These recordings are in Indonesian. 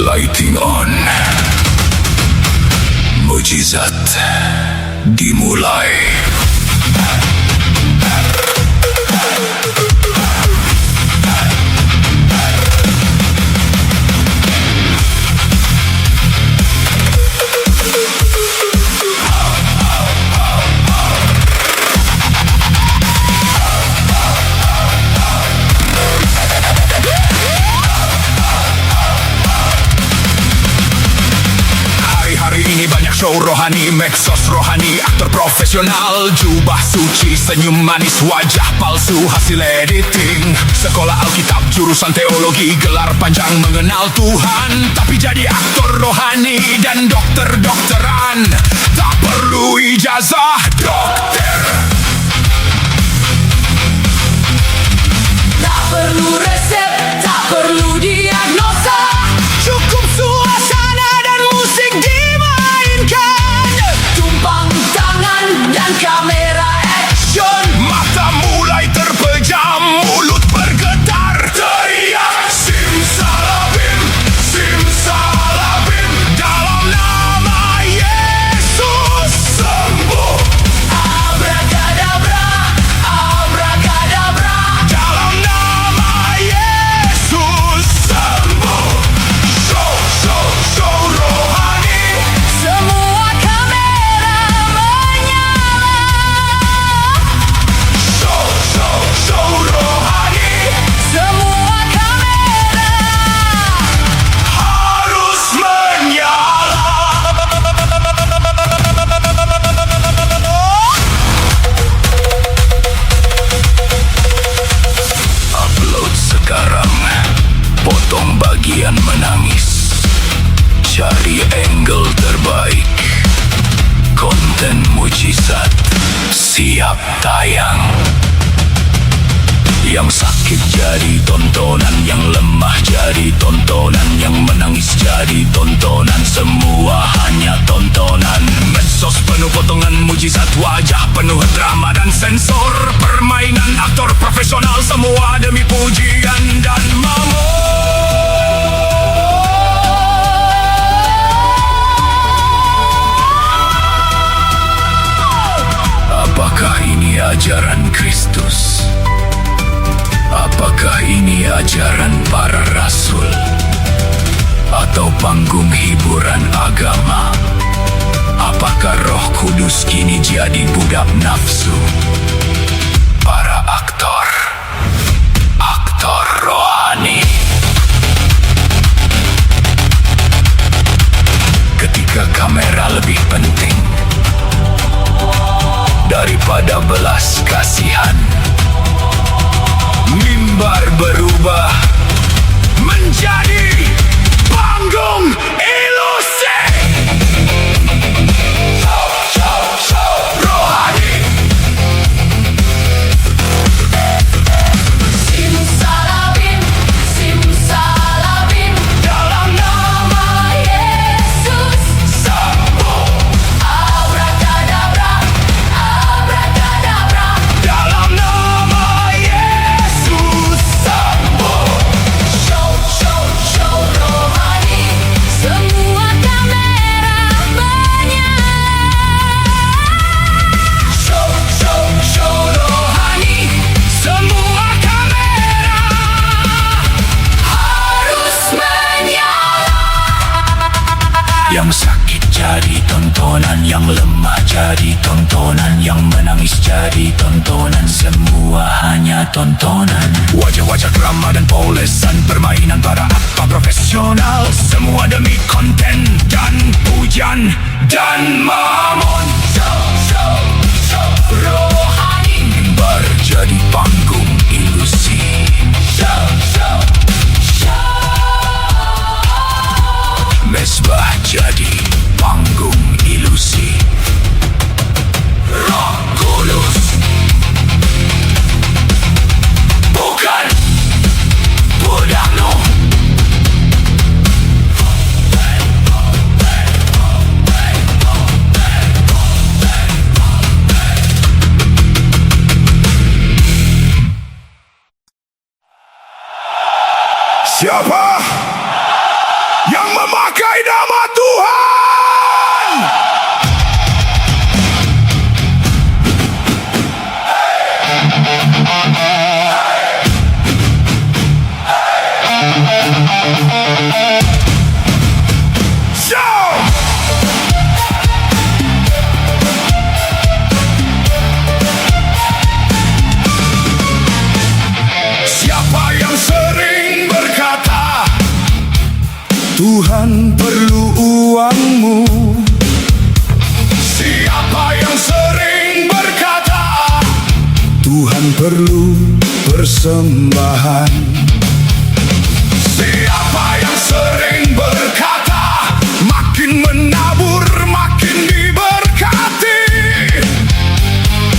Lighting on. Mujizat dimulai. Show rohani, Mexos rohani, aktor profesional, jubah suci, senyum manis, wajah palsu, hasil editing. Sekolah Alkitab, jurusan teologi, gelar panjang mengenal Tuhan. Tapi jadi aktor rohani dan dokter-dokteran, tak perlu ijazah dokter. Tak perlu resep, tak perlu diagnosa. Cukup suasana dan musik tumpang tangan dan kamera action. Mata mulai terpejam, mulut bergetar, teriak simsalabim, simsalabim. Dalam nama Yesus sembuh. Abrakadabra, abrakadabra. Dalam nama Yesus sembuh. Show, show, show rohani. Semua kamera menyala. Show, show, show rohani. Semua kamera Harus menyala. Upload sekarang. Potong bagian menangis. Cari angle terbaik. Konten mujizat siap tayang. Yang sakit jadi tontonan, yang lemah jadi tontonan, yang menangis jadi tontonan, semua hanya tontonan. Medsos penuh potongan mujizat, wajah penuh drama dan sensor. Permainan aktor profesional, semua demi pujian dan mamon. Apakah ini ajaran Kristus? Apakah ini ajaran para rasul? Atau panggung hiburan agama? Apakah Roh Kudus kini jadi budak nafsu? Para aktor rohani. Ketika kamera lebih penting daripada belas kasihan, mimbar berubah menjadi panggung ilusi. Show, show, show rohani. simsalabim, simsalabim. Dalam nama Yesus sembuh. abrakadabra, abrakadabra. Dalam nama Yesus sembuh. Show, show, show rohani. Semua kamera menyala. Show, show, show rohani. Semua kamera Harus menyala. Yang sakit jadi tontonan, yang lemah jadi tontonan, yang menangis jadi tontonan, semua hanya tontonan. Wajah-wajah drama dan polesan, permainan para aktor profesional, semua demi konten dan pujian dan mamon. Show, show, show rohani. Mimbar jadi panggung ilusi. Show, show, show. Mesbah jadi panggung ilusi. Roh Kudus bukan budakmu. Siapa yang memakai nama Tuhan. Siapa yang sering berkata Tuhan perlu uangmu? Siapa yang sering berkata Tuhan perlu persembahan? Siapa yang sering berkata makin menabur makin diberkati?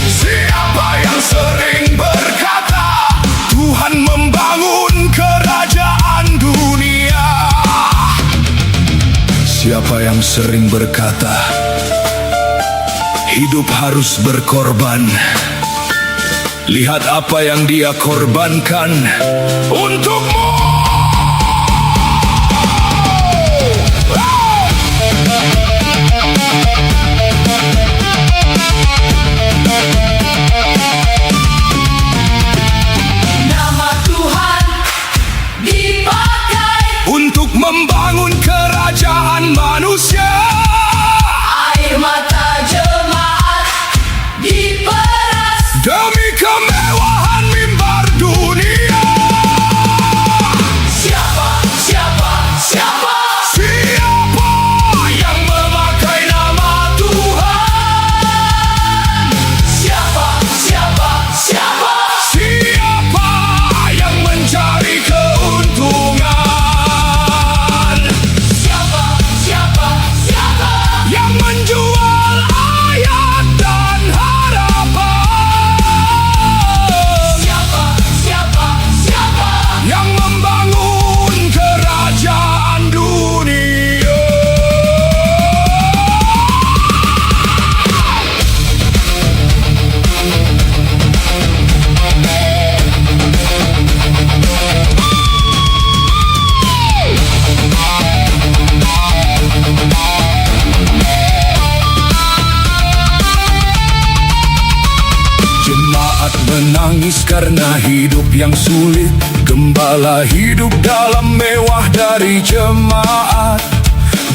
Siapa yang sering berkata Tuhan membangun kerajaan dunia? Siapa yang sering berkata hidup harus berkorban? Lihat apa yang dia korbankan untukmu. Nama Tuhan dipakai Untuk membangun kerajaan manusia. air mata jemaat diperas Demi kemewahan mimbar dunia. siapa Siapa yang memakai nama Tuhan? siapa Siapa yang mencari keuntungan? siapa Yang menjual ayat dan harapan. siapa Yang membangun kerajaan dunia. Jemaat menangis karena hidup yang sulit. Gembala hidup dalam mewah dari jemaat.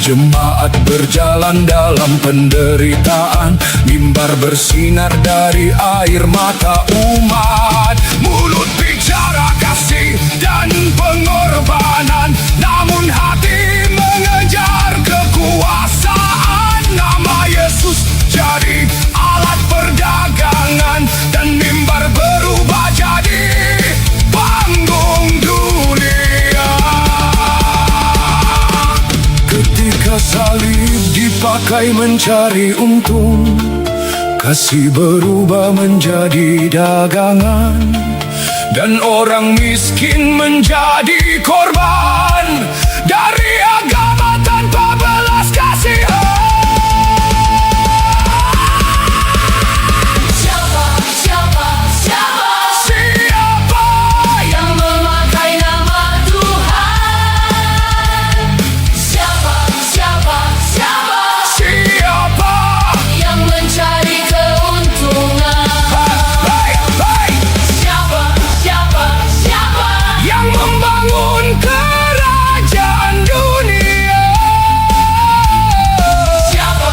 Jemaat berjalan dalam penderitaan. Mimbar bersinar dari air mata umat. Mulut bicara kasih dan pengorbanan, namun hati mengejar kekuasaan. Nama Yesus jadi alat perdagangan, dan mimbar berubah jadi panggung dunia. Ketika salib dipakai mencari untung, kasih berubah menjadi dagangan, dan orang miskin menjadi korban dari agama tanpa belas kasihan. siapa yang memakai nama Tuhan? Siapa Siapa yang mencari keuntungan? Siapa yang membangun kerajaan dunia? Siapa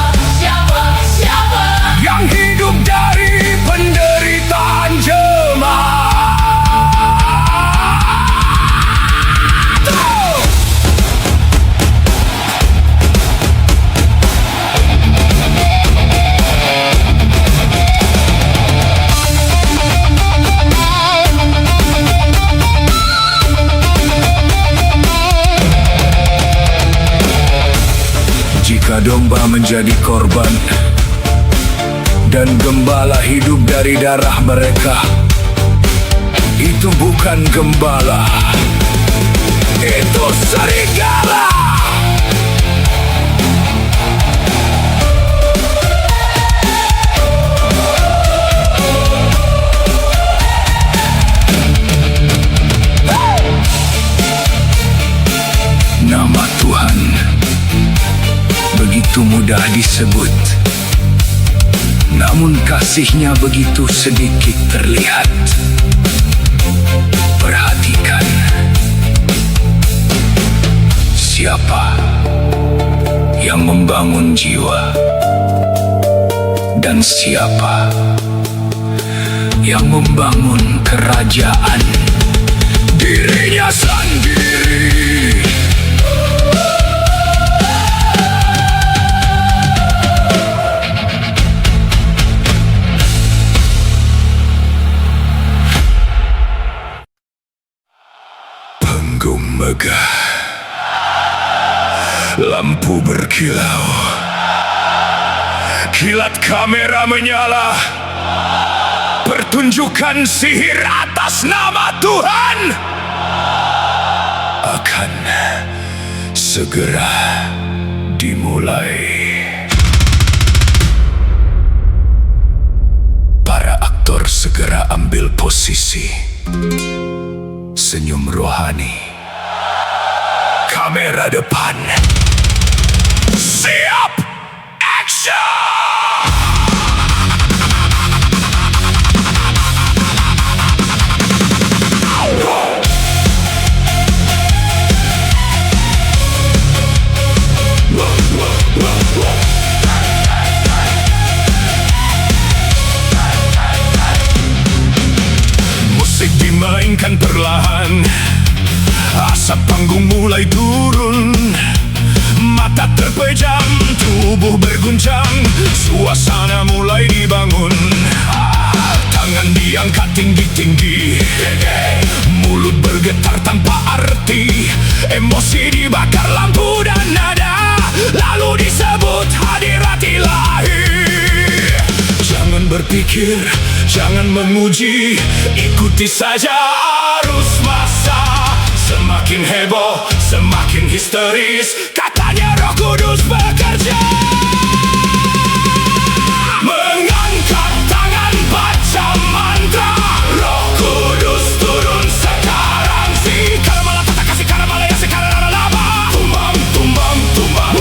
Yang hidup dari penderitaan jemaat. Jika domba menjadi korban dan gembala hidup dari darah mereka, itu bukan gembala, itu serigala. Nama Tuhan mudah disebut, namun kasihnya begitu sedikit terlihat. Perhatikan, siapa yang membangun jiwa dan siapa yang membangun kerajaan dirinya sendiri. Panggung megah, lampu berkilau, kilat kamera menyala, pertunjukan sihir atas nama Tuhan akan segera dimulai. Para aktor segera ambil posisi. Senyum rohani, kamera depan, siap, action! Musik dimainkan perlahan, asap panggung mulai turun, mata terpejam, tubuh berguncang, suasana mulai dibangun. Tangan diangkat tinggi-tinggi, mulut bergetar tanpa arti, emosi dibakar lampu dan nada, lalu disebut hadirat ilahi. Jangan berpikir, jangan menguji, ikuti saja arus masa. Semakin heboh, semakin histeris, katanya Roh Kudus bekerja. Mengangkat tangan, baca mantra, Roh Kudus turun sekarang. Si karamala tata kasih karamala ya sekarang lama. Tumbang, tumbang, tumbang.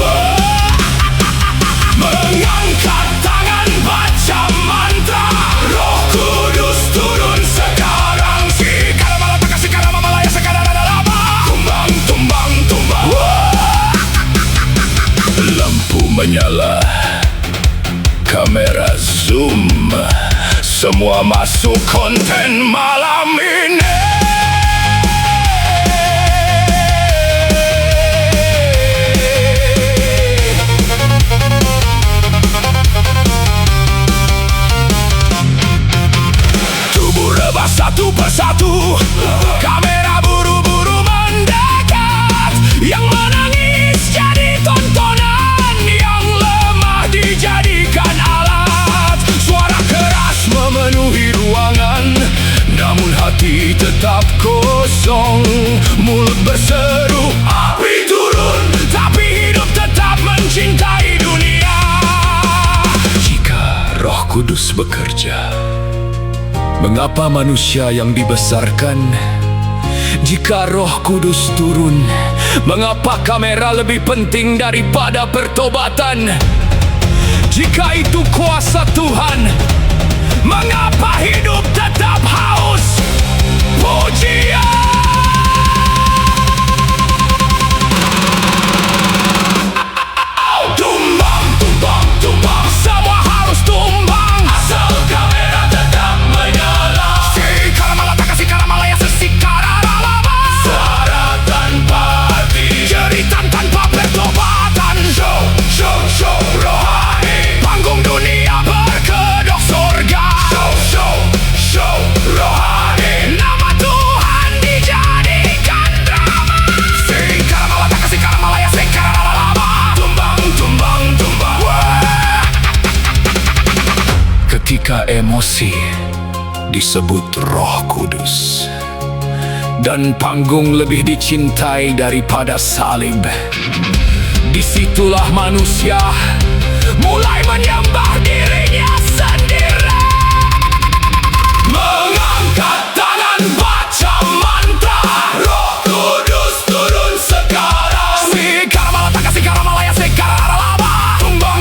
Mengangkat tangan, baca mantra, Roh Kudus turun sekarang. Si karamala tata kasih karamala ya sekarang lama. Tumbang, tumbang, tumbang. Lampu menyala, kamera zoom, semua masuk konten malam ini. Tubuh rebah satu persatu, kamera buru-buru mendekat. Yang menangis jadi tontonan, yang lemah dijadikan alat. Suara keras memenuhi ruangan, namun hati tetap kosong. Mulut berseru, api turun, tapi hidup tetap mencintai dunia. Jika Roh Kudus bekerja, mengapa manusia yang dibesarkan? Jika Roh Kudus turun, mengapa kamera lebih penting daripada pertobatan? Jika itu kuasa Tuhan, mengapa hidup tetap haus pujian? Tumbang, tumbang, tumbang, semua harus tumbang, asal kamera tetap menyala. Si karamala tak kasih karamala ya sesi kararalaba. Suara tanpa arti, jeritan tanpa pertobatan. Show, show, show rohani, panggung dunia berkedok surga. Show, show, show rohani, nama Tuhan dijadikan drama. Si karamala tak kasih karamala ya sesi kararalaba. Tumbang, tumbang, tumbang. Ketika emosi disebut Roh Kudus, dan panggung lebih dicintai daripada salib, disitulah manusia mulai menyembah dirinya sendiri. Mengangkat tangan, baca mantra, Roh Kudus turun sekarang. Si karamala tak kasih karamala ya sekarang lama. Tumbang,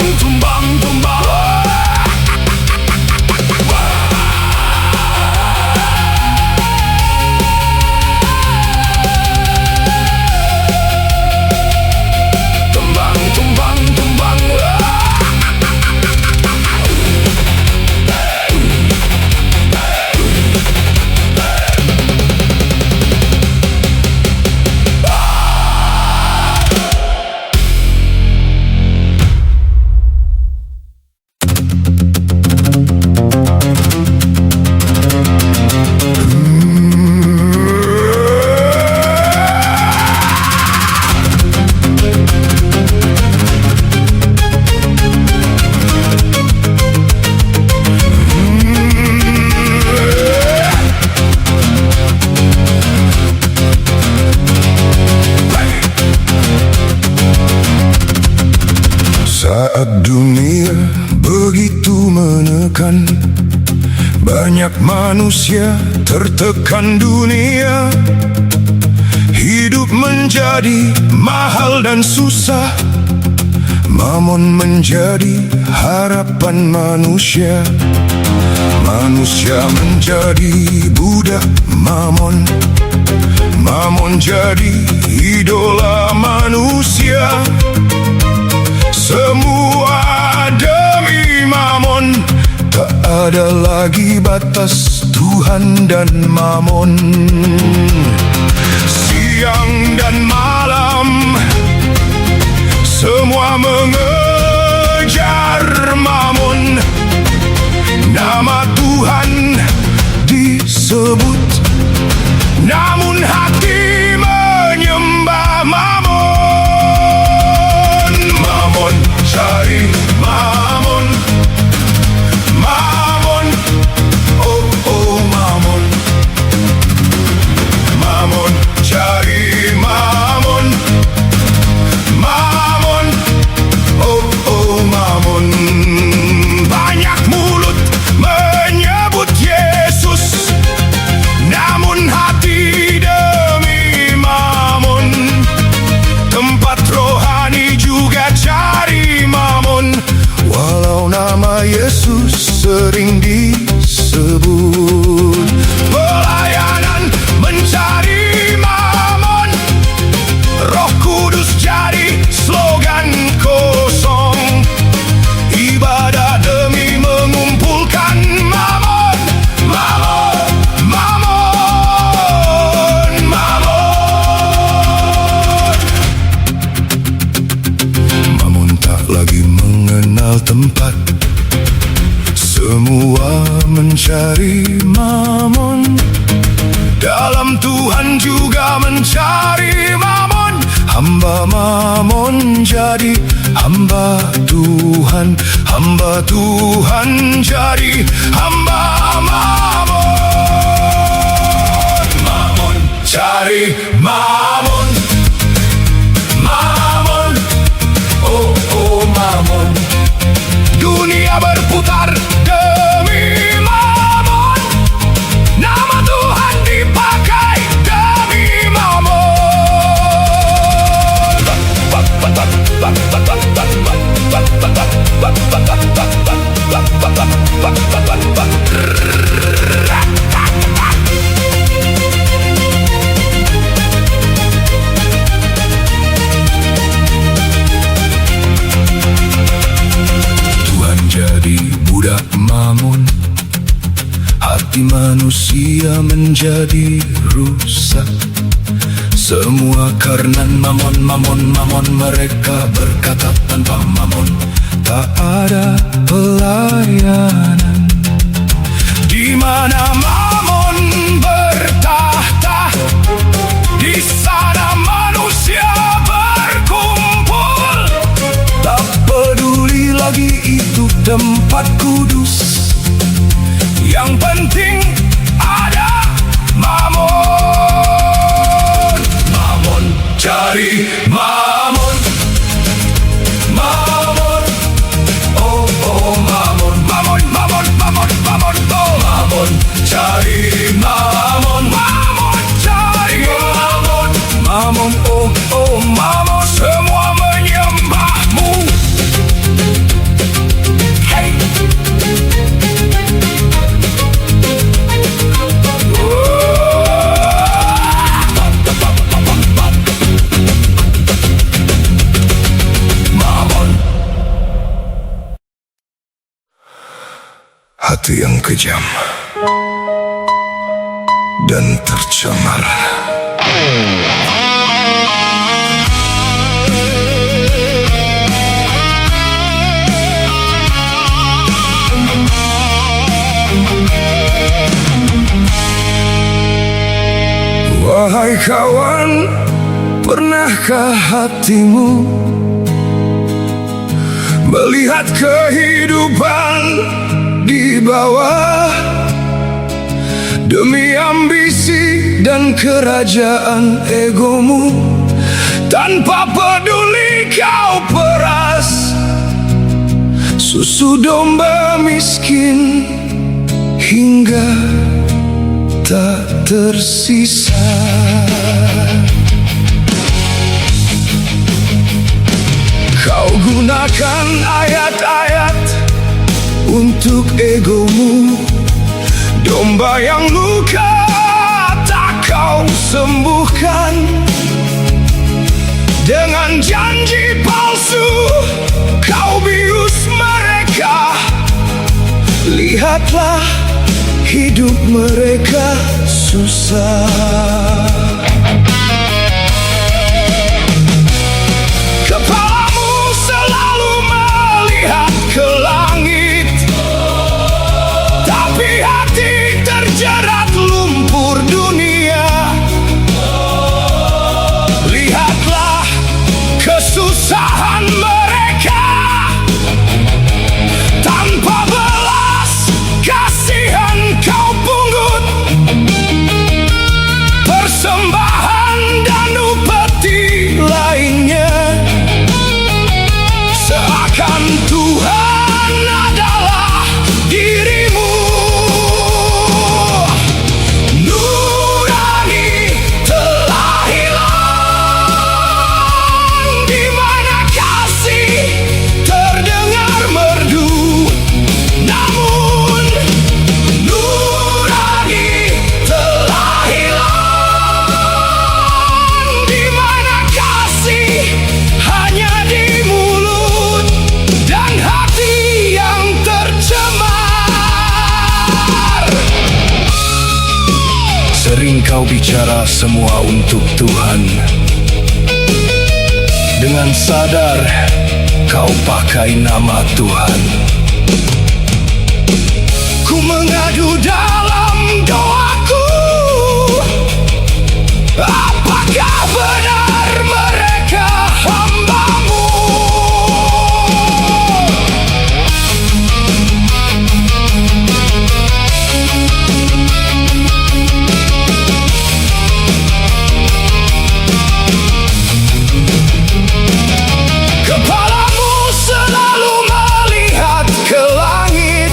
Saat dunia begitu menekan, banyak manusia tertekan dunia. Hidup menjadi mahal dan susah, mamon menjadi harapan manusia. Manusia menjadi budak mamon, mamon jadi idola manusia. Semua demi mamon, tak ada lagi batas Tuhan dan mamon. Siang dan malam, semua mengejar mamon. Nama Tuhan disebut, namun hati menyembah mamon. Mamon cari mamon, mamon, oh oh mamon. Mamon cari mamon, mamon, oh oh mamon. Banyak mulut menyebut Yesus, namun hati demi mamon. Tempat rohani juga cari mamon, walau nama Yesus sering disebut. Pelayanan mencari mamon, Roh Kudus jadi slogan kosong. Ibadah demi mengumpulkan mamon, mamon, mamon, mamon. Mamon tak lagi mengenal tempat, semua mencari mamon. Dalam Tuhan juga mencari mamon. Hamba mamon jadi hamba Tuhan, hamba Tuhan jadi hamba mamon. Mamon cari mamon, mamon, oh oh mamon. Dunia berputar demi mamon, nama Tuhan dipakai demi mamon. Tuhan jadi budak mamon, hati manusia menjadi rusak. Semua karena mamon, mamon, mamon. Mereka berkata tanpa mamon tak ada pelayanan. Di mana mamon bertahta, di sana manusia berkumpul. Tak peduli lagi itu tempat kudus, yang penting ada mamon. Mamon cari mamon, mamon, oh oh mamon. Mamon, mamon, mamon, mamon, oh mamon cari mamon, mamon cari mamon, mamon, oh oh mamon. Semua menyembahmu, hey. Hati yang kejam dan tercemar. Wahai kawan, pernahkah hatimu melihat kehidupan di bawah demi ambisi dan kerajaan egomu, tanpa peduli kau peras susu domba miskin hingga tak tersisa. Kau gunakan ayat-ayat untuk egomu, domba yang luka tak kau sembuhkan. Dengan janji palsu kau bius mereka. Lihatlah hidup mereka susah. Kepalamu selalu melihat ke langit, tapi hati terjerat lumpur dunia. Lihatlah kesusahan mereka, tanpa belas kasihan kau pungut persembahan dan upeti lainnya. Seakan Tuhan adalah dirimu. Nurani telah hilang, di mana kasih terdengar merdu. Namun nurani telah hilang, di mana kasih hanya di mulut dan hati yang tercemar. Sering kau bicara semua untuk Tuhan, dengan sadar kau pakai nama Tuhan. Ku mengadu dalam doaku, apakah benar mereka hamba-Mu? Kepalamu selalu melihat ke langit,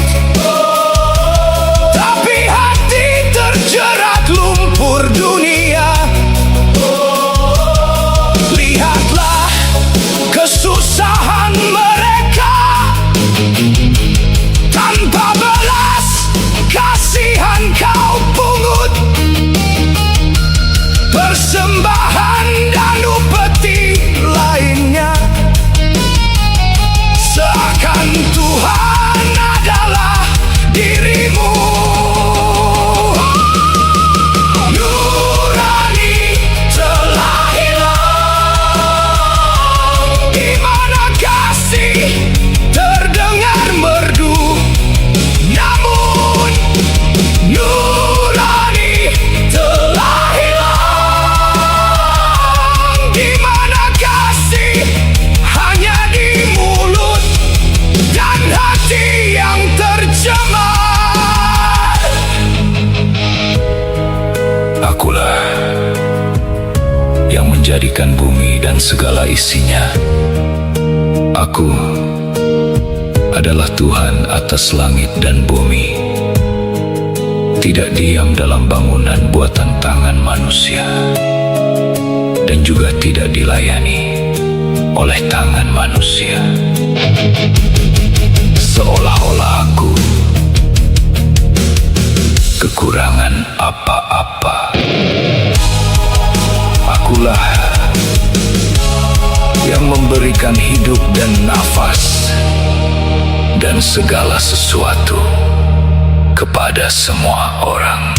tapi hati terjerat lumpur dunia. Lihatlah kesusahan mereka, tanpa belas kasihan kau pungut persembahan dan upeti lainnya. Seakan Tuhan adalah dirimu. Nurani telah hilang, di mana kasih terdengar merdu. Namun nurani telah hilang, di mana kasih hanya di mulut dan hati yang tercemar. Akulah yang menjadikan bumi dan segala isinya. Aku adalah Tuhan atas langit dan bumi. Tidak diam dalam bangunan buatan tangan manusia, dan juga tidak dilayani oleh tangan manusia. Seolah-olah aku kekurangan apa-apa. Akulah yang memberikan hidup dan nafas dan segala sesuatu kepada semua orang.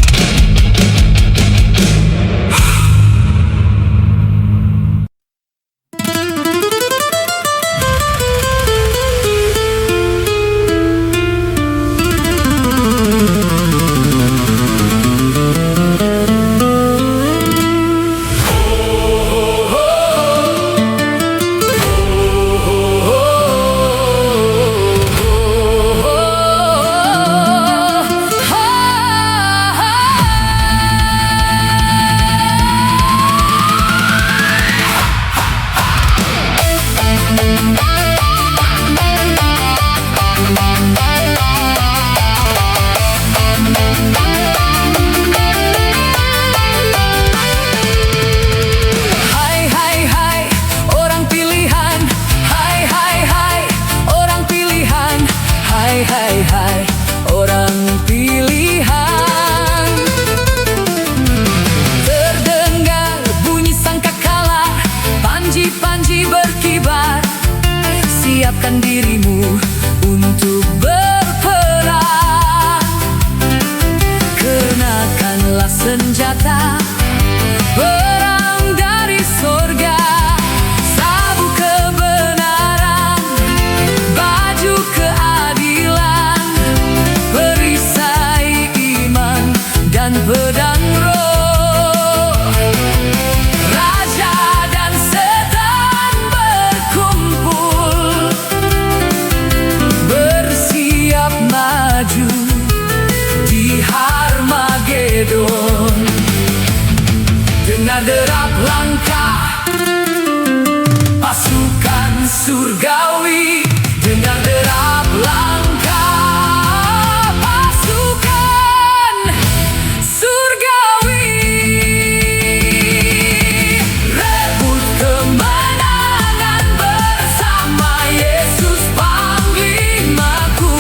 senjata, perang dari sorga, sabuk kebenaran, baju keadilan, perisai iman dan pedang roh. Raja dan setan berkumpul, bersiap maju di Harmagedon. Dengan derap langkah pasukan surgawi, dengan derap langkah pasukan surgawi, rebut kemenangan bersama Yesus Panglimaku,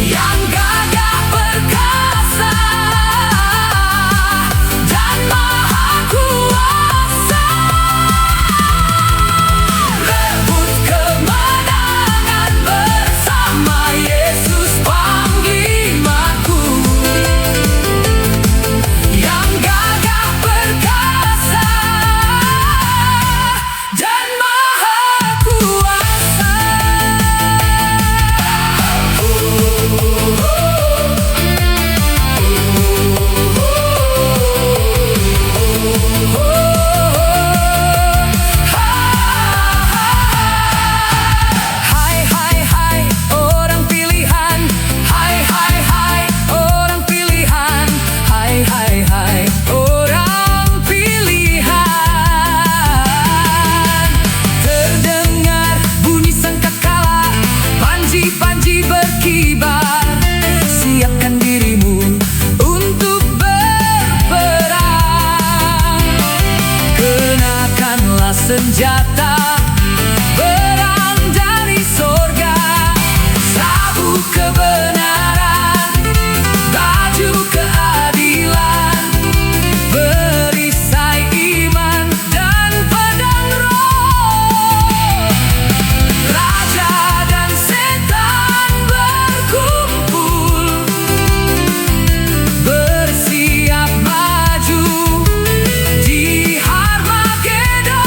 yang gagah perkasa dan maha kuasa. Rebut kemenangan bersama Yesus Panglimaku, yang gagah perkasa dan maha kuasa. Hai hai hai orang pilihan, hai hai hai orang pilihan, hai hai hai orang pilihan. Terdengar bunyi sangkakala, panji-panji berkibar, siapkan dirimu untuk berperang. Kenakanlah senjata, perang dari sorga, sabuk kebenaran, baju keadilan, perisai iman dan pedang roh. Raja dan setan berkumpul, bersiap maju di Harmagedon.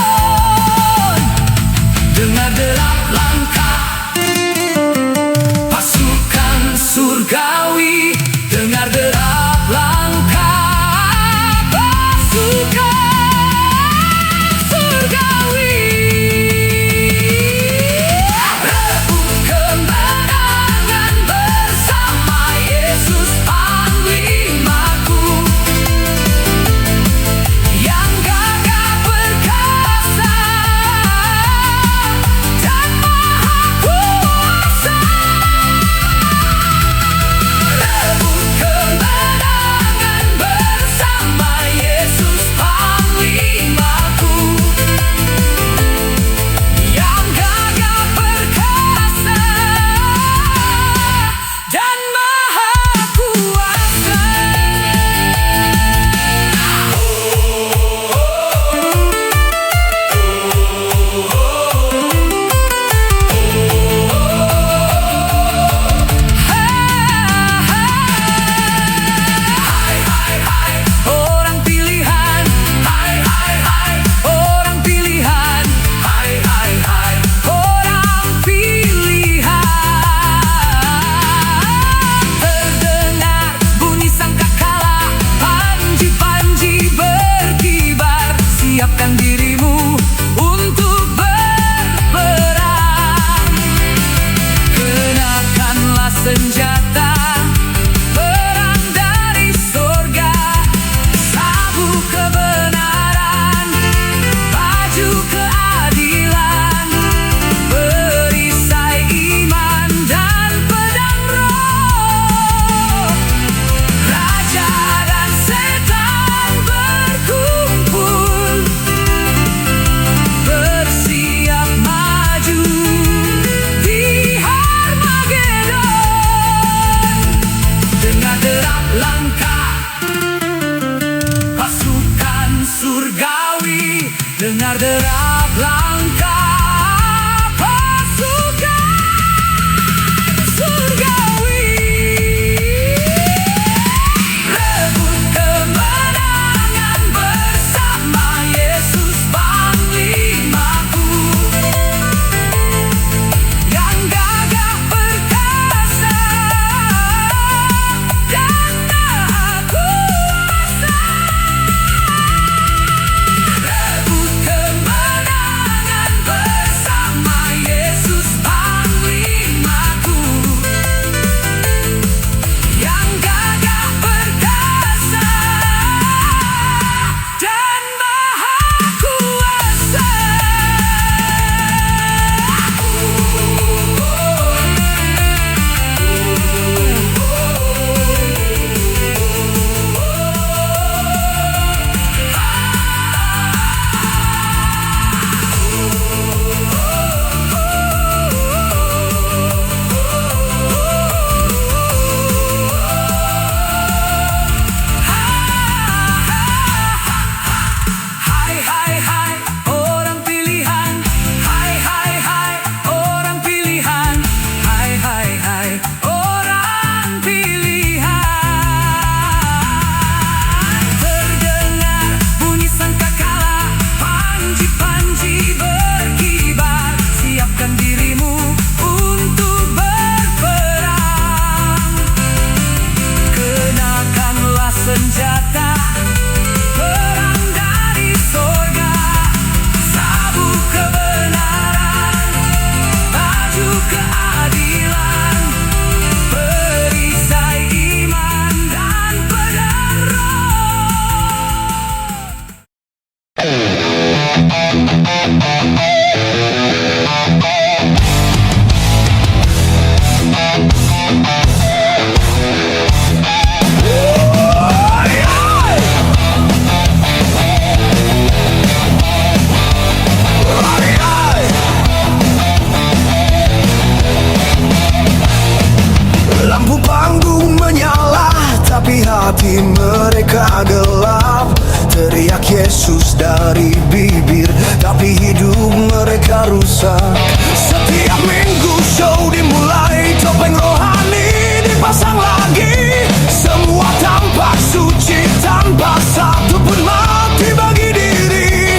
mereka gelap. Teriak Yesus dari bibir, tapi hidup mereka rusak. Setiap minggu show dimulai, topeng rohani dipasang lagi. Semua tampak suci tanpa satu pun mati bagi diri.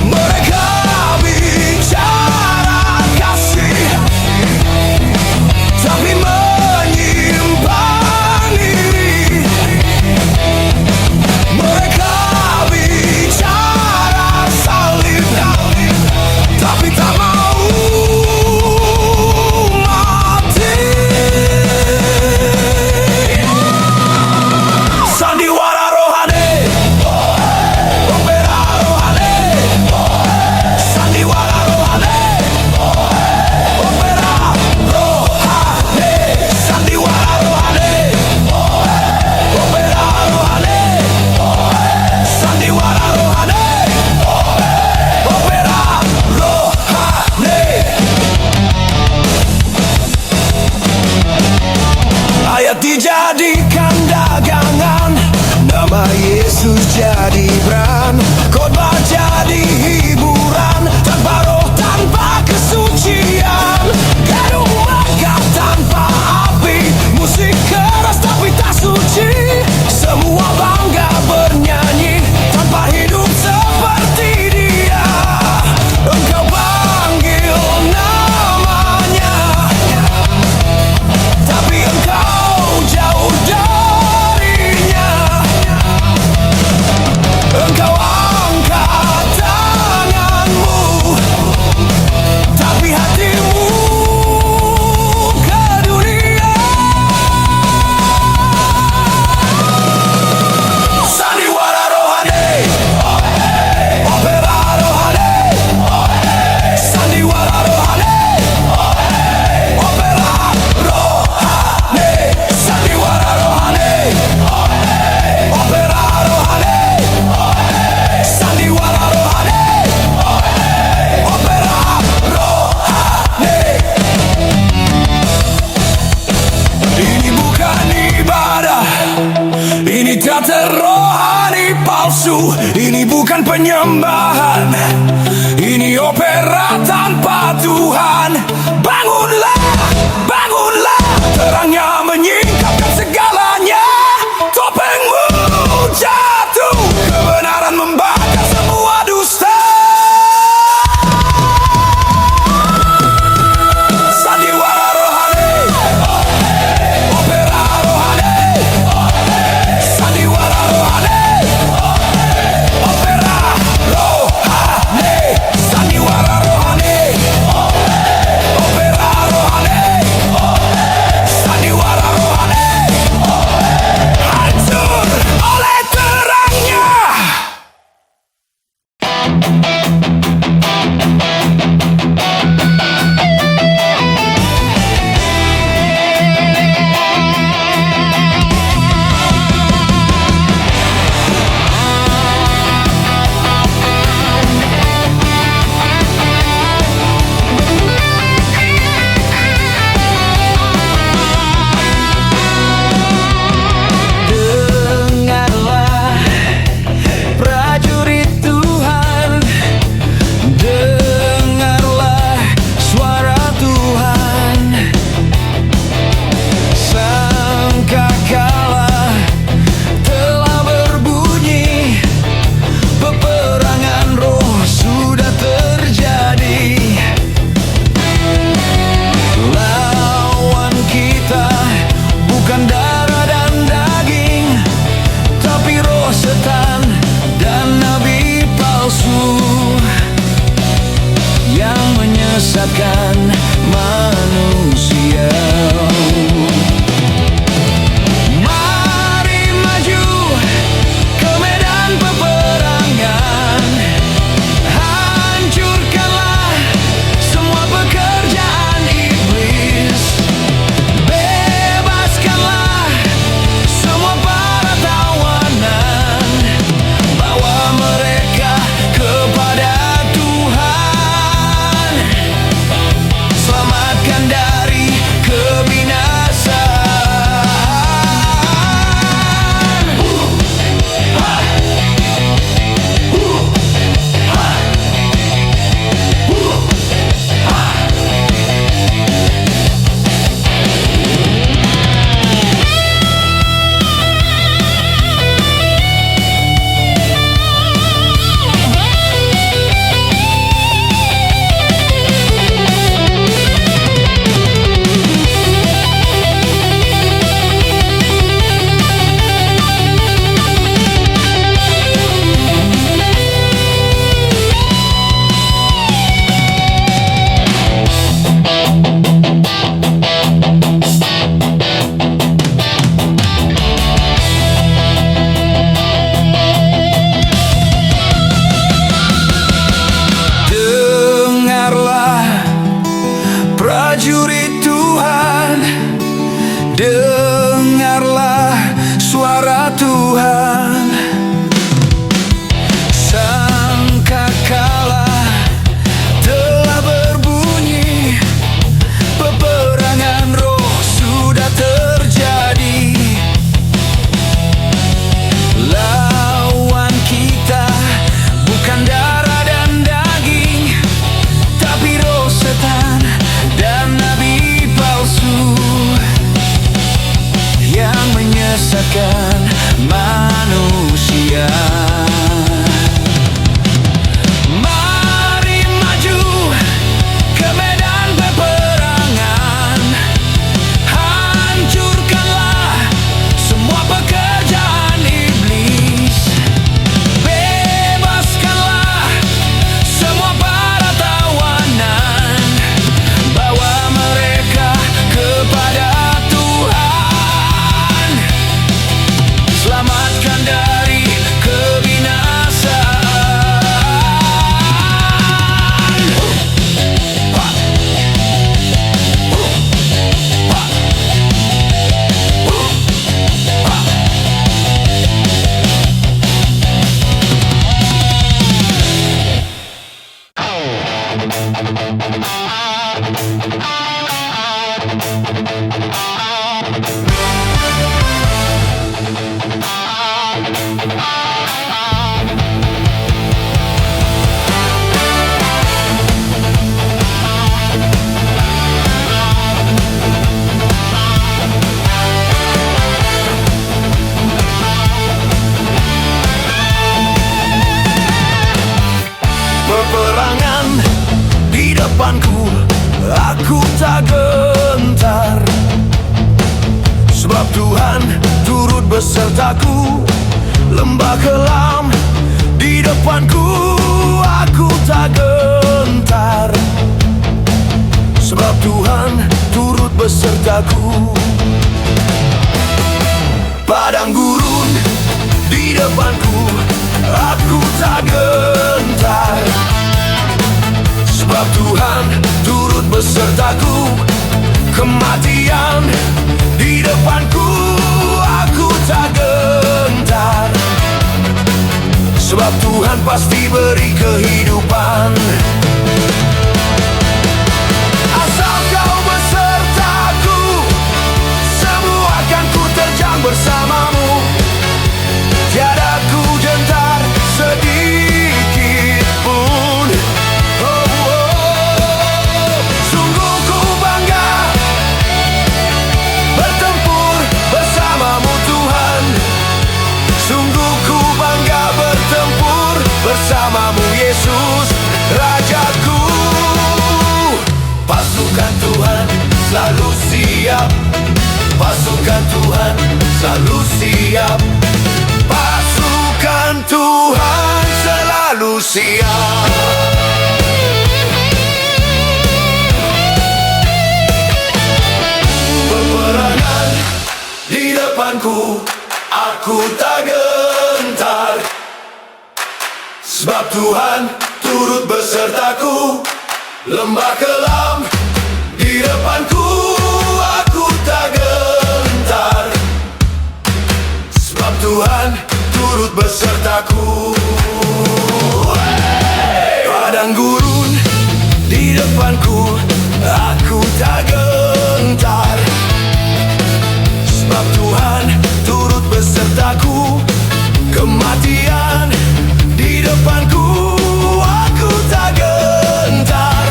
Mereka bicara kasih, tapi menyimpan iri. Mereka bicara salib, tapi tak mau mati. Sandiwara rohani, opera rohani. Sandiwara rohani, opera rohani. Sandiwara rohani, opera rohani. Sandiwara rohani, opera rohani. Ayat dijadikan dagangan, nama Yesus jadi brand. Khotbah jadi hiburan, tanpa roh, tanpa kesucian. Gaduh megah tanpa api, musik keras tapi tak suci. Semua bangga bernyanyi, tanpa hidup seperti dia. Engkau panggil namanya, tapi engkau jauh darinya. Engkau angkat tanganmu, tapi hatimu ke dunia. Sandiwara rohani, opera rohani. Sandiwara rohani, opera rohani. Sandiwara rohani, opera rohani. Sandiwara rohani, opera rohani. Ini bukan ibadah, ini teater rohani palsu. Ini bukan penyembahan, ini opera tanpa Tuhan. Bangunlah, bangunlah, terangnya menyingkapkan segalanya. Topengmu jatuh, kebenaran membakar semua dusta. Sandiwara rohani, opera rohani. Sandiwara rohani, opera rohani. Sandiwara rohani, opera rohani. Sandiwara rohani. depanku aku tak gentar, sebab Tuhan turut besertaku. Lembah kelam di depanku aku tak gentar, sebab Tuhan turut besertaku. Padang gurun di depanku aku tak gentar, sebab Tuhan turut besertaku. Kematian di depanku aku tak gentar, sebab Tuhan pasti beri kehidupan. Asal kau besertaku, semua akan ku terjang bersamamu. Tiada ku gentar sedikit pun. Sungguh ku bangga bertempur bersamamu Tuhan. Sungguh ku bangga bertempur bersamamu Yesus Rajaku. Pasukan Tuhan selalu siap, pasukan Tuhan selalu siap, pasukan Tuhan selalu siap. Peperangan di depanku aku tak gentar, sebab Tuhan turut besertaku. Lembah kelam di depanku aku tak gentar, sebab Tuhan turut besertaku. Padang gurun di depanku aku tak gentar, sebab Tuhan turut besertaku. Kematian di depanku aku tak gentar,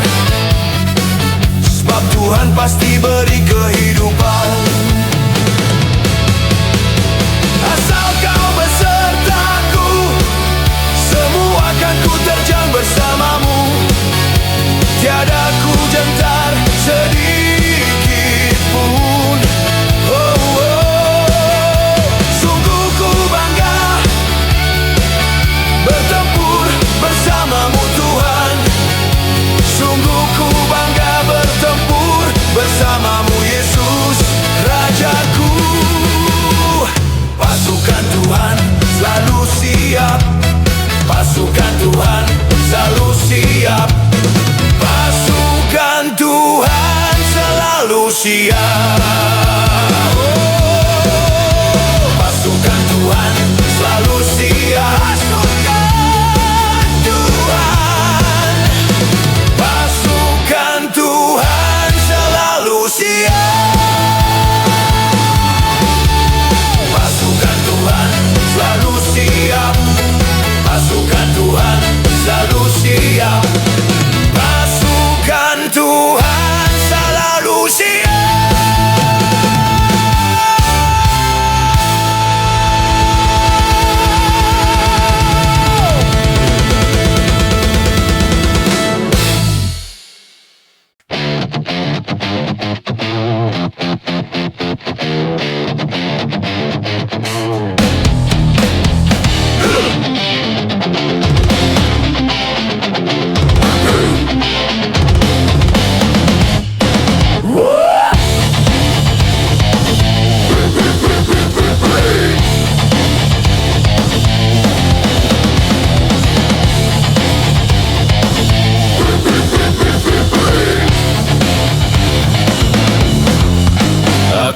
sebab Tuhan pasti beri kehidupan. Asal kau besertaku, semua akan ku terjang bersamamu. Tiada ku gentar sedikit pun. Sungguh ku bangga bertempur bersamamu Tuhan. Sungguh ku bangga bertempur bersamamu Yesus Rajaku. Pasukan Tuhan selalu siap, pasukan Tuhan selalu siap, pasukan Tuhan selalu siap. Pasukan Tuhan selalu siap, pasukan Tuhan, pasukan Tuhan selalu siap. Pasukan Tuhan selalu siap, pasukan Tuhan selalu siap, pasukan Tuhan selalu siap.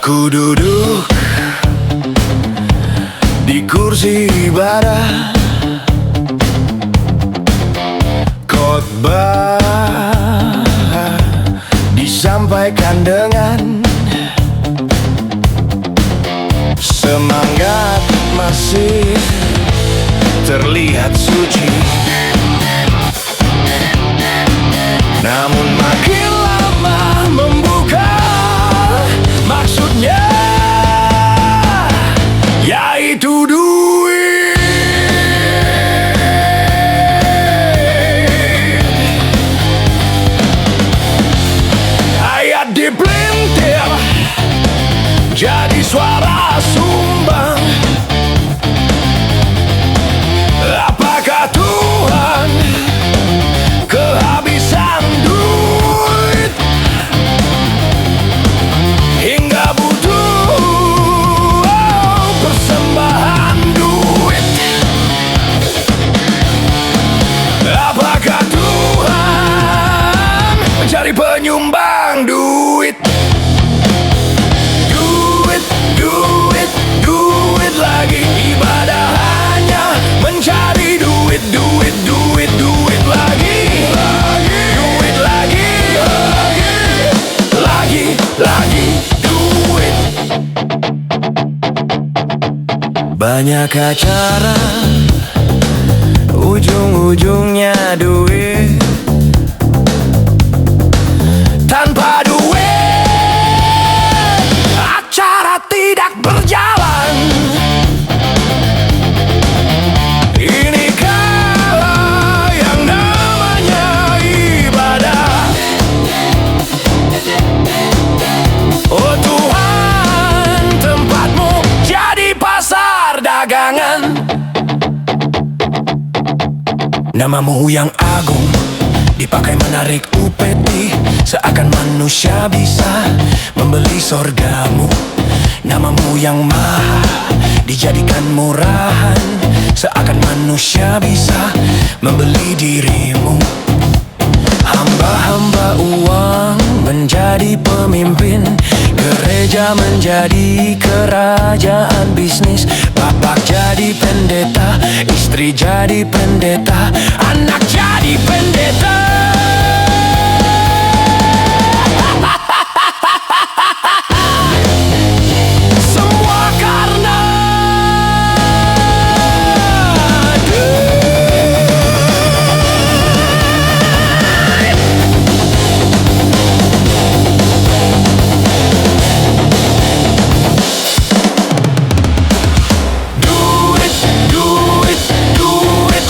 Aku duduk di kursi ibadah, khotbah disampaikan dengan semangat, masih terlihat suci. Namun makin lama membuka maksudnya, yaitu duit. Banyak acara, ujung-ujungnya duit. Tanpa duit, acara tidak berjalan. Ini kala yang namanya ibadah. Oh Tuhan, tempatmu jadi pasar dagangan. Namamu yang agung dipakai menarik upeti, seakan manusia bisa membeli sorgamu. Namamu yang maha dijadikan murahan, seakan manusia bisa membeli dirimu. Hamba-hamba uang menjadi pemimpin, gereja menjadi kerajaan bisnis. Bapak jadi pendeta, istri jadi pendeta, anak jadi pendeta. Semua karena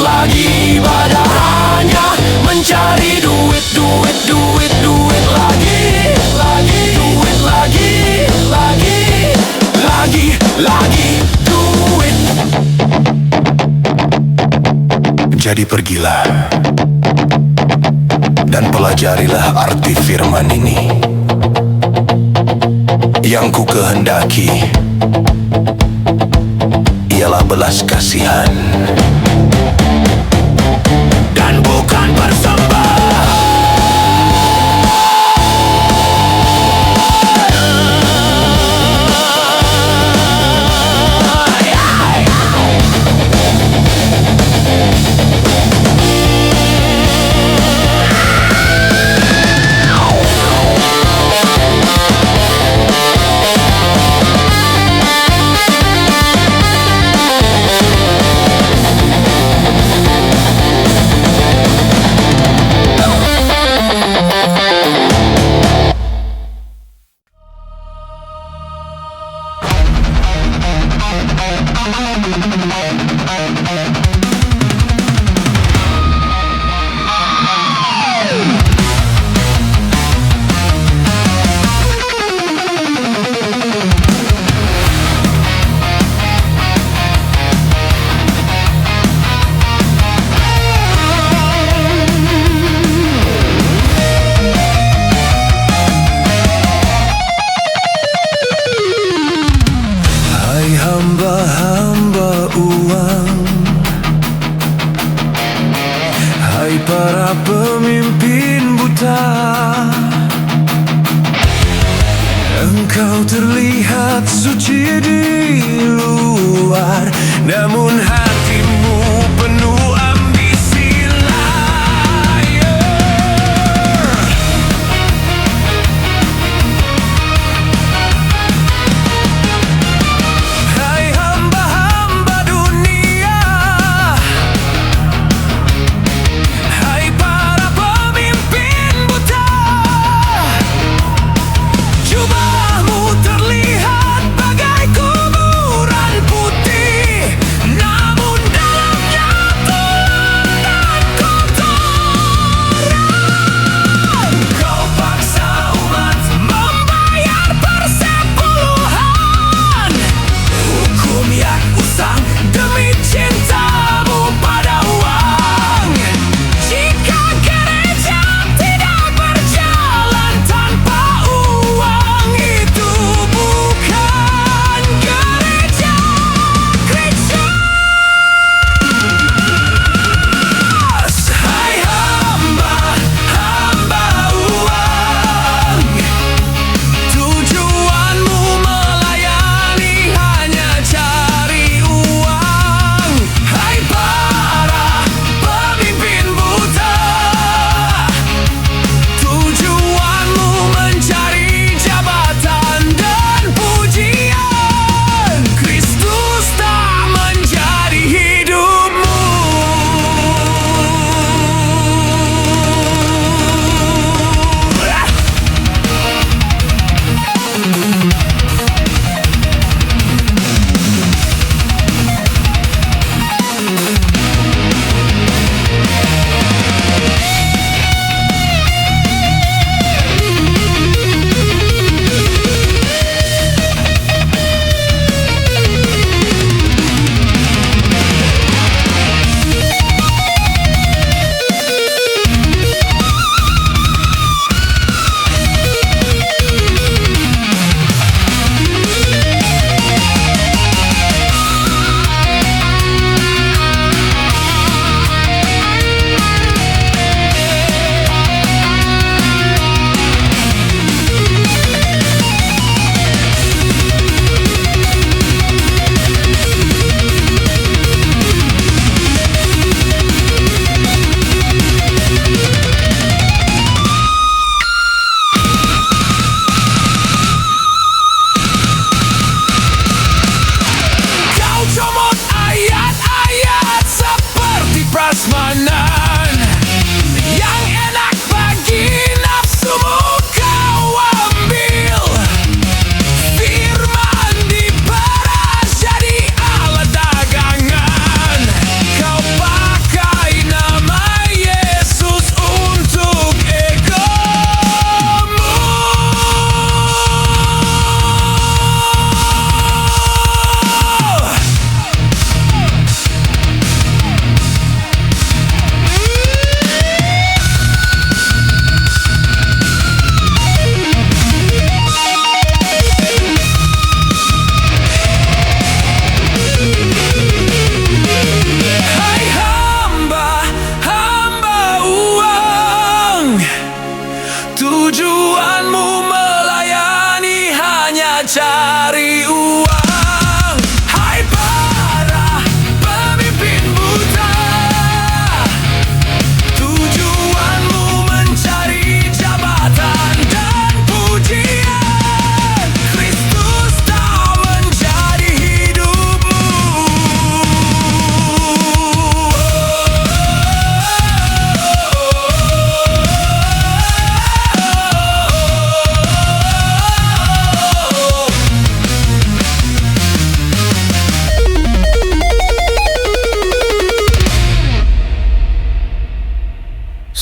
lagi ibadah hanya mencari duit, duit, duit, duit lagi, duit lagi, lagi duit. Jadi pergilah dan pelajarilah arti firman ini. Yang ku kehendaki ialah belas kasihan dan bukan persembahan. Hamba-hamba uang, hai para pemimpin buta, engkau terlihat suci di luar, namun hatimu penuh ambisi liar. Jubahmu terlihat bagai kuburan putih.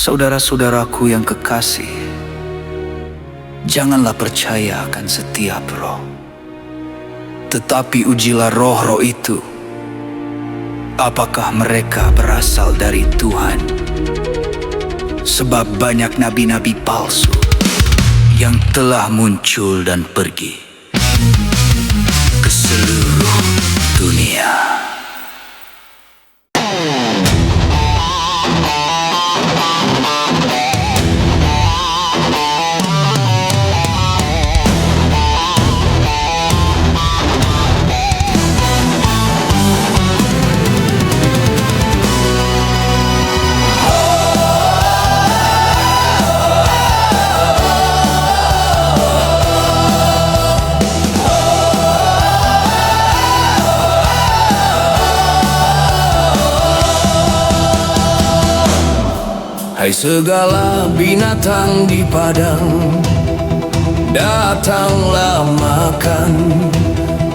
Saudara-saudaraku yang kekasih, janganlah percaya akan setiap roh, tetapi ujilah roh-roh itu, apakah mereka berasal dari Tuhan. Sebab banyak nabi-nabi palsu yang telah muncul dan pergi ke seluruh dunia. Hai segala binatang di padang, datanglah makan.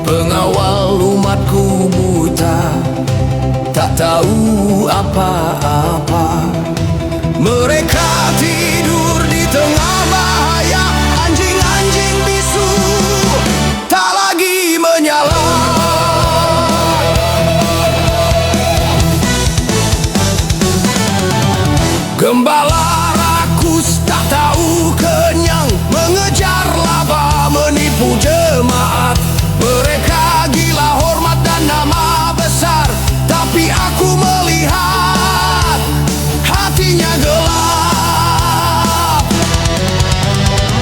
Pengawal umatku buta, tak tahu apa-apa. Mereka tidur di tengah bahaya, anjing-anjing bisu tak lagi menyala. Gembala rakus tak tahu kenyang, mengejar laba menipu jemaat. Mereka gila hormat dan nama besar, tapi aku melihat hatinya gelap.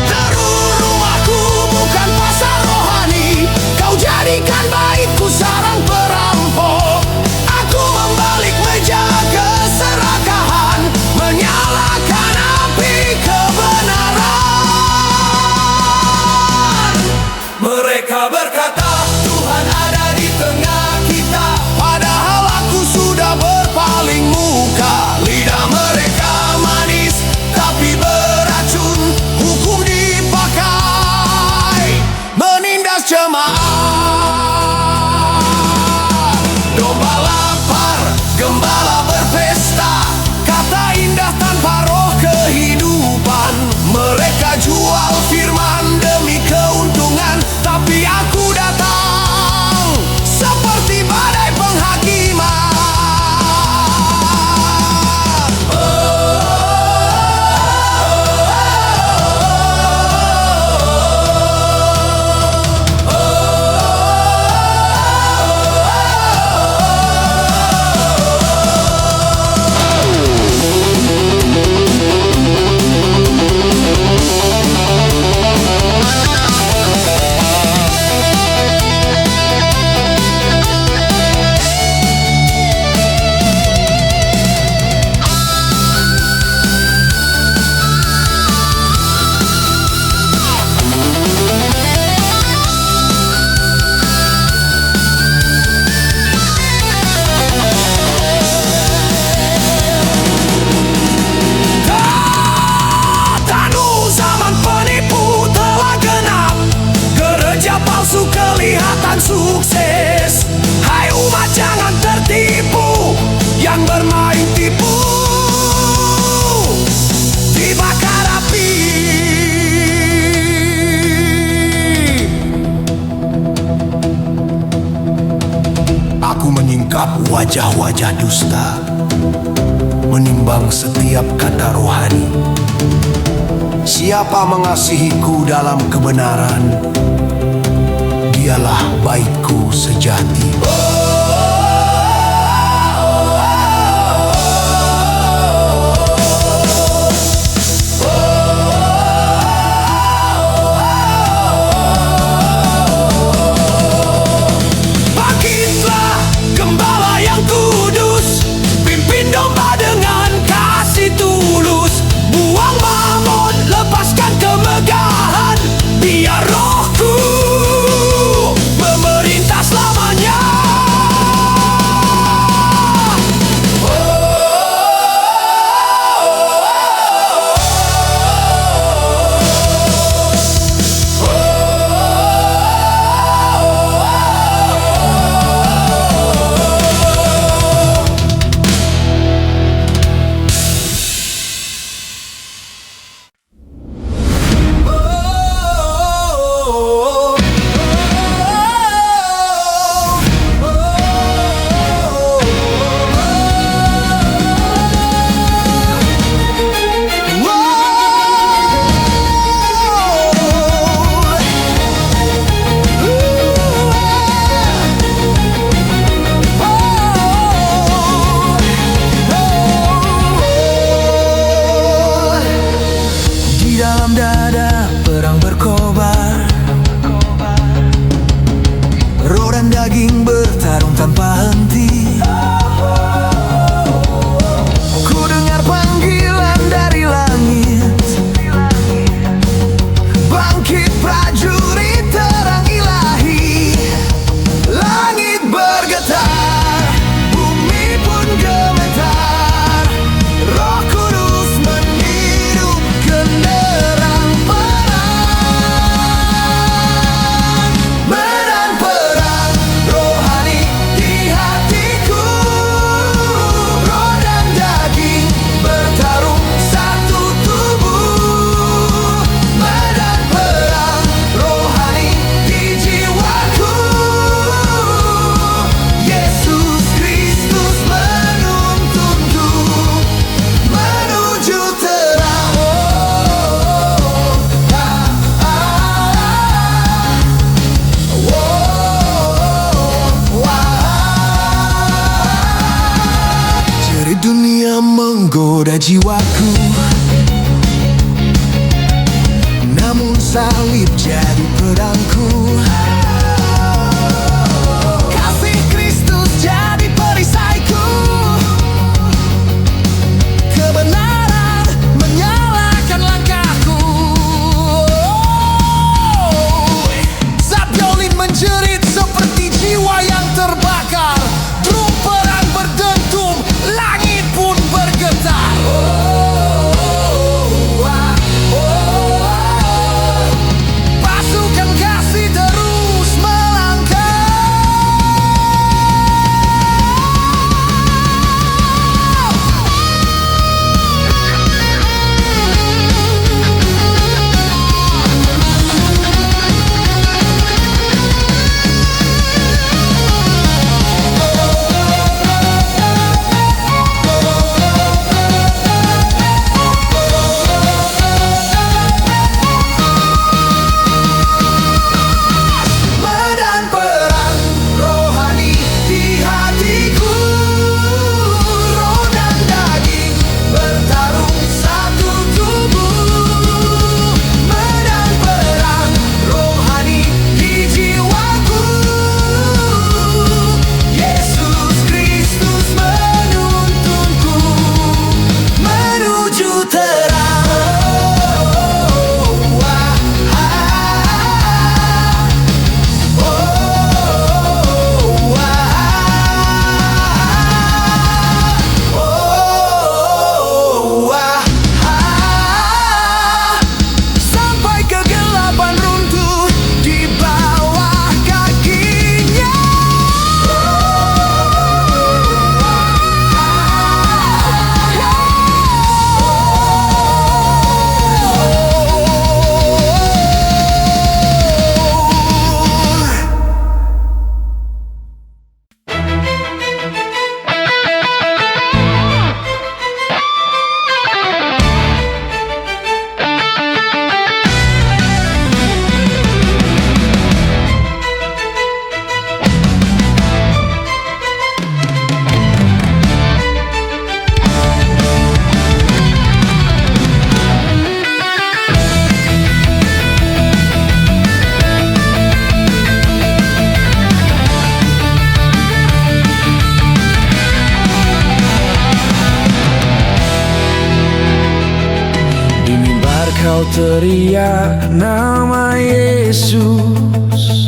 Teruh rumahku bukan pasar rohani, kau jadikan baitku sarang perampok. Aku membalik meja keserakahan, menyalakan api kebenaran. Mereka berkata Tuhan ada di tengah kita, padahal aku sudah berpaling muka. Lidah mereka manis tapi beracun, hukum dipakai menindas jemaat. Domba lapar, gembala berpesta, kata indah tanpa roh kehidupan. Mereka jual firman demi keuntungan, tapi aku datang seperti badai penghakiman. Kelihatan sukses. Hai umat jangan tertipu, yang bermain tipu dibakar api. Aku menyingkap wajah-wajah dusta, menimbang setiap kata rohani. Siapa mengasihiku dalam kebenaran, dialah baitku sejati. Bangkitlah gembala yang kudus, pimpin domba dengan kasih tulus. Buang mamon, lepaskan kemegahan, biar rohku memerintah selamanya. menggoda jiwaku, namun salib jadi pedangku. Kasih Kristus jadi perisaiku, kebenaran menyalakan langkahku. Zat violin menjerit seperti jiwa yang terbakar, drum perang berdentum, langit pun bergetar. Pasukan kasih terus melangkah. Medan perang rohani di hatiku, roh dan daging bertarung satu tubuh. Medan perang rohani di jiwaku, Yesus Kristus menuntunku menuju terang. Sampai kegelapan runtuh di bawah kakinya. Di mimbar kau teriak nama Yesus,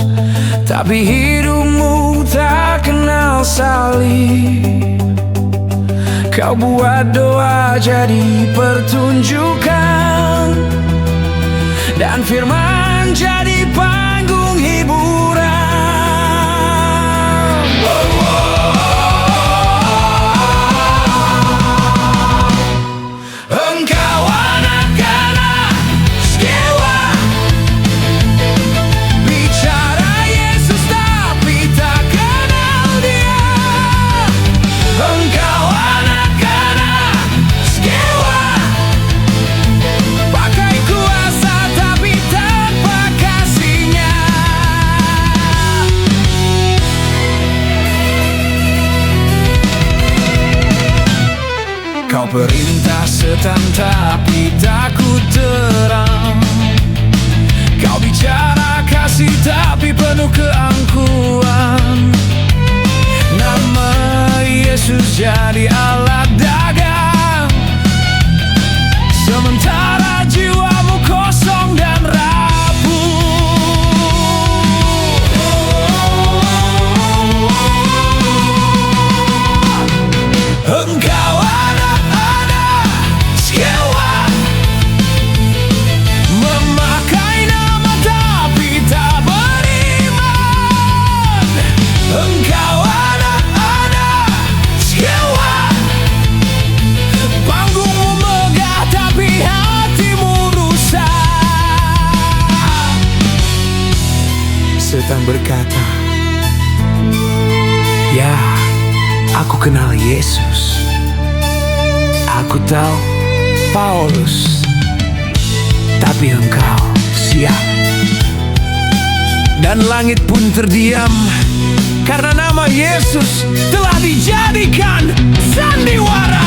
tapi hidupmu tak kenal salib. Kau buat doa jadi pertunjukan, dan firman jadi panggung hiburan. Engkau anak-anak sewa, bicara Yesus tapi tak kenal Dia. Engkau anak-anak sewa, pakai kuasa tapi tanpa kasihnya. Kau perintah setan tapi takut terang. Kau bicara kasih tapi penuh keangkuhan. Nama Yesus jadi alat dagang, sementara jiwamu kosong dan rapuh. Engkau anak-anak sewa, memakai nama tapi tak beriman. Engkau anak-anak sewa, panggungmu megah tapi hatimu rusak. Setan berkata, ya, aku kenal Yesus. Aku tahu Paulus, tapi engkau siap. Dan langit pun terdiam karena nama Yesus telah dijadikan sandiwara.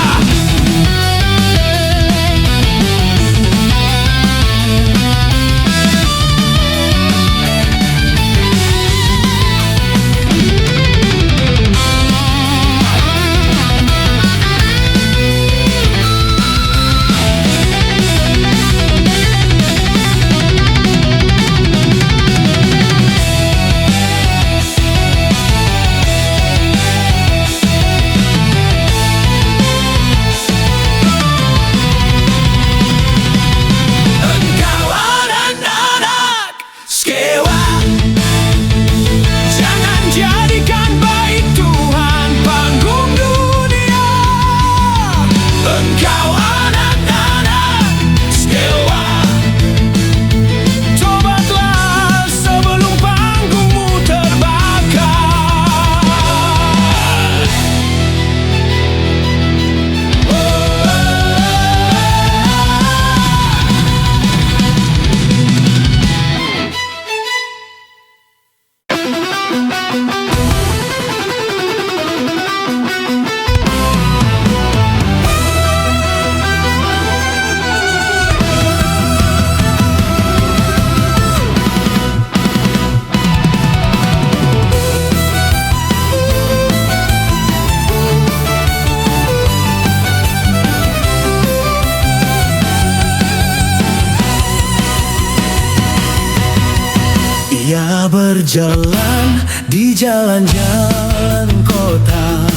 berjalan di jalan-jalan kota,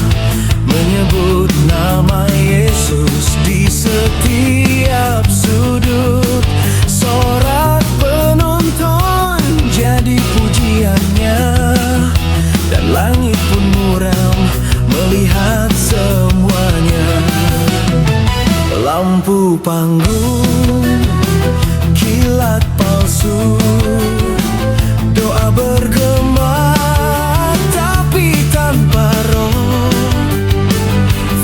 menyebut nama Yesus di setiap sudut. Sorak penonton jadi pujiannya, dan langit pun muram melihat semuanya. Lampu panggung, kilat palsu, doa bergema tapi tanpa roh.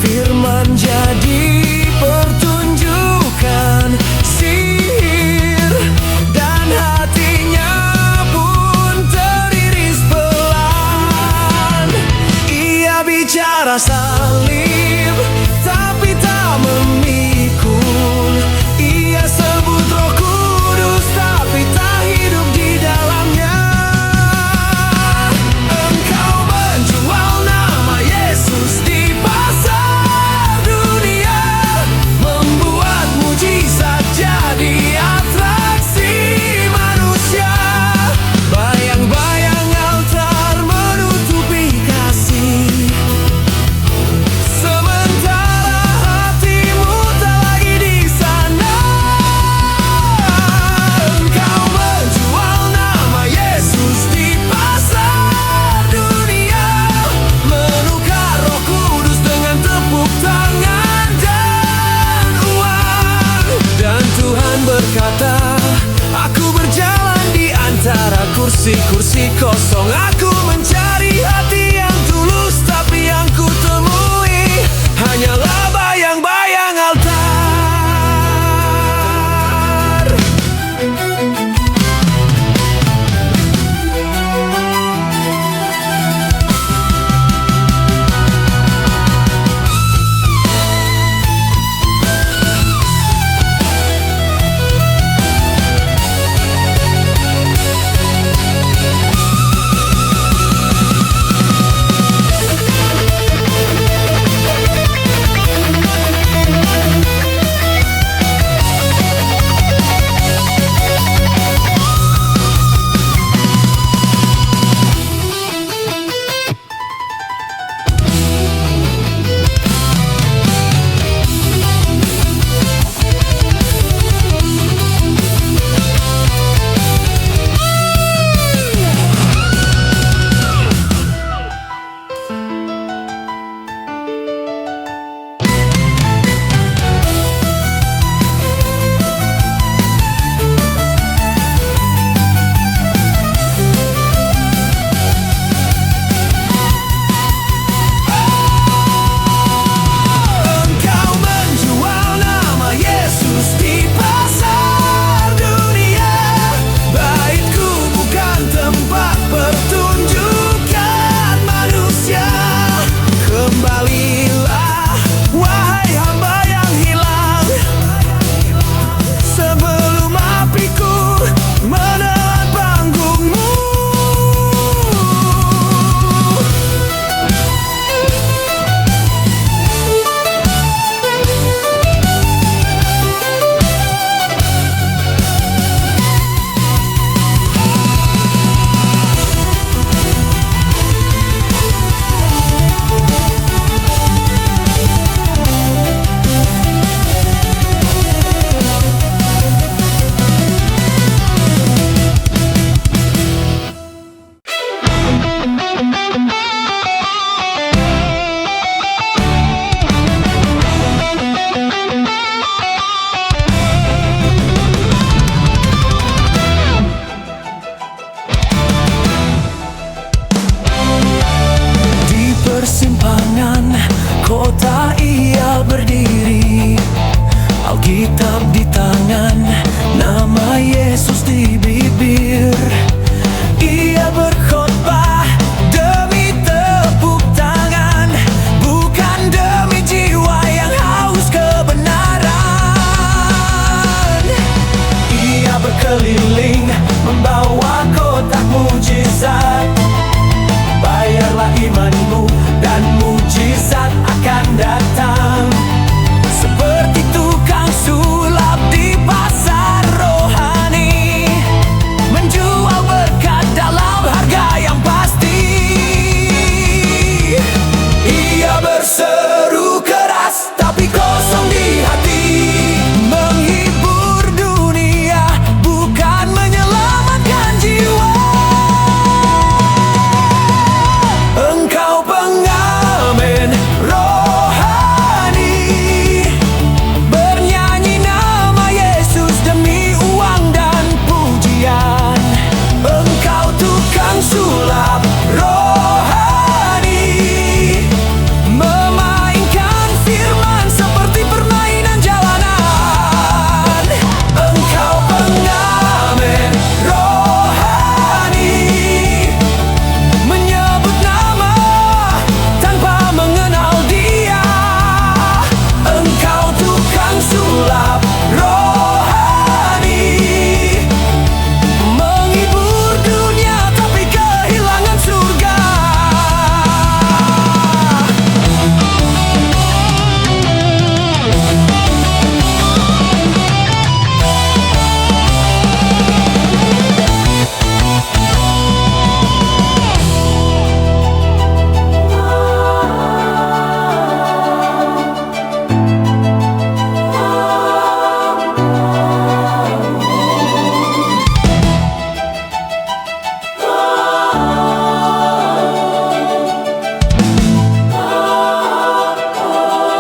Firman jadi pertunjukan sihir, dan hatinya pun teriris pelan. Ia bicara salib tapi tak memikul. Ia sebut Roh Kudus tapi tak hidup di dalamnya. Engkau menjual nama Yesus di pasar dunia, membuat mujizat jadi atraksi manusia. Bayang-bayang altar menutupi kasih, sementara hatimu tak lagi di sana. Engkau menjual nama Yesus di pasar dunia, menukar Roh Kudus dengan tepuk tangan dan uang. Dan Tuhan berkata, aku berjalan di antara kursi-kursi kosong. Aku mencari hati yang tulus, tapi yang ku temui hanyalah bayang-bayang altar.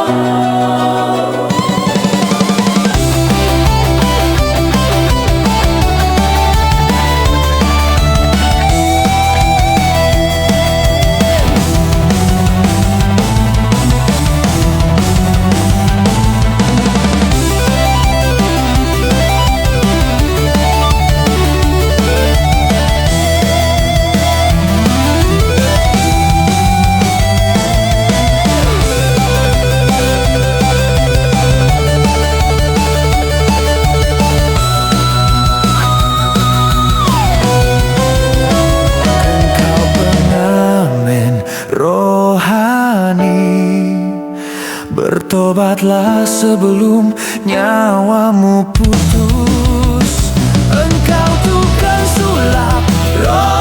Engkau pengamen rohani, bertobatlah sebelum nyawamu putus. Engkau tukang sulap roh